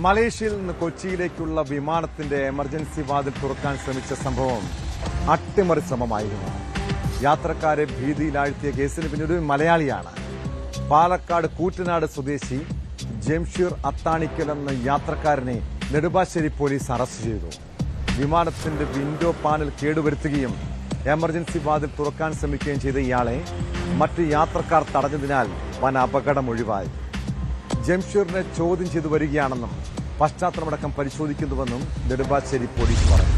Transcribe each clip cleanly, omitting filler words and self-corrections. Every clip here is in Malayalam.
മലേഷ്യയിൽ നിന്ന് കൊച്ചിയിലേക്കുള്ള വിമാനത്തിന്റെ എമർജൻസി വാതിൽ തുറക്കാൻ ശ്രമിച്ച സംഭവം അട്ടിമറി ശ്രമമായിരുന്നു. യാത്രക്കാരെ ഭീതിയിലാഴ്ത്തിയ കേസിന് പിന്നീട് മലയാളിയാണ്. പാലക്കാട് കൂറ്റനാട് സ്വദേശി ജംഷീർ അത്താണിക്കൽ എന്ന യാത്രക്കാരനെ നെടുമ്പാശ്ശേരി പോലീസ് അറസ്റ്റ് ചെയ്തു. വിമാനത്തിന്റെ വിൻഡോ പാനൽ കേടുവരുത്തുകയും എമർജൻസി വാതിൽ തുറക്കാൻ ശ്രമിക്കുകയും ചെയ്ത ഇയാളെ മറ്റ് യാത്രക്കാർ തടഞ്ഞതിനാൽ വൻ അപകടം ഒഴിവായി. ജംഷീറിനെ ചോദ്യം ചെയ്തു വരികയാണെന്നും പശ്ചാത്തലമടക്കം പരിശോധിക്കുന്നുവെന്നും നെടുമ്പാശ്ശേരി പോലീസ് പറഞ്ഞു.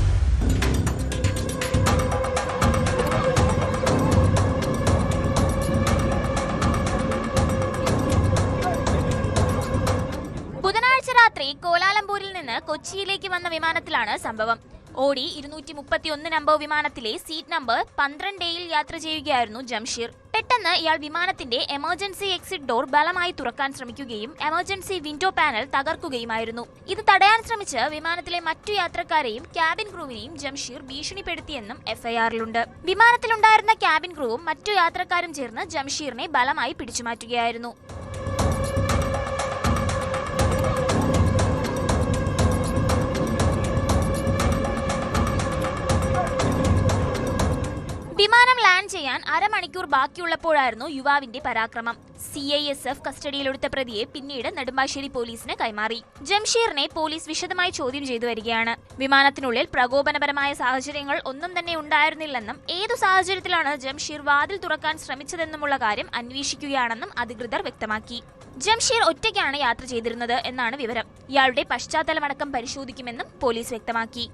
ബുധനാഴ്ച രാത്രി കോലാലംപൂരിൽ നിന്ന് കൊച്ചിയിലേക്ക് വന്ന വിമാനത്തിലാണ് സംഭവം. ഓടി 231 നമ്പർ വിമാനത്തിലെ സീറ്റ് നമ്പർ 12A യാത്ര ചെയ്യുകയായിരുന്നു ജംഷീർ. പെട്ടെന്ന് ഇയാൾ വിമാനത്തിന്റെ എമർജൻസി എക്സിറ്റ് ഡോർ ബലമായി തുറക്കാൻ ശ്രമിക്കുകയും എമർജൻസി വിൻഡോ പാനൽ തകർക്കുകയുമായിരുന്നു. ഇത് തടയാൻ ശ്രമിച്ച് വിമാനത്തിലെ മറ്റു യാത്രക്കാരെയും ക്യാബിൻ ക്രൂവിനെയും ജംഷീർ ഭീഷണിപ്പെടുത്തിയെന്നും എഫ്ഐആറിലുണ്ട്. വിമാനത്തിലുണ്ടായിരുന്ന ക്യാബിൻ ക്രൂവും മറ്റു യാത്രക്കാരും ചേർന്ന് ജംഷീറിനെ ബലമായി പിടിച്ചുമാറ്റുകയായിരുന്നു. വിമാനം ലാൻഡ് ചെയ്യാൻ അരമണിക്കൂർ ബാക്കിയുള്ളപ്പോഴായിരുന്നു യുവാവിന്റെ പരാക്രമം. CISF കസ്റ്റഡിയിലെടുത്ത പ്രതിയെ പിന്നീട് നെടുമ്പാശ്ശേരി പോലീസിന് കൈമാറി. ജംഷീറിനെ പോലീസ് വിശദമായി ചോദ്യം ചെയ്തു വരികയാണ്. വിമാനത്തിനുള്ളിൽ പ്രകോപനപരമായ സാഹചര്യങ്ങൾ ഒന്നും തന്നെ ഉണ്ടായിരുന്നില്ലെന്നും ഏതു സാഹചര്യത്തിലാണ് ജംഷീർ വാതിൽ തുറക്കാൻ ശ്രമിച്ചതെന്നുമുള്ള കാര്യം അന്വേഷിക്കുകയാണെന്നും അധികൃതർ വ്യക്തമാക്കി. ജംഷീർ ഒറ്റയ്ക്കാണ് യാത്ര ചെയ്തിരുന്നത് എന്നാണ് വിവരം. ഇയാളുടെ പശ്ചാത്തലമടക്കം പരിശോധിക്കുമെന്നും പോലീസ് വ്യക്തമാക്കി.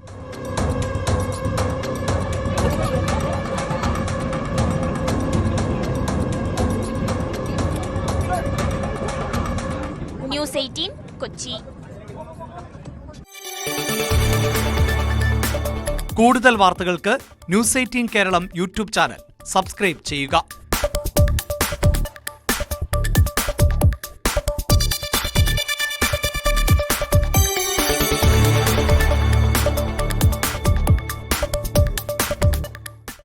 News 18 കൊച്ചി. കൂടുതൽ വാർത്തകൾക്ക് News 18 Keralam YouTube channel subscribe ചെയ്യുക.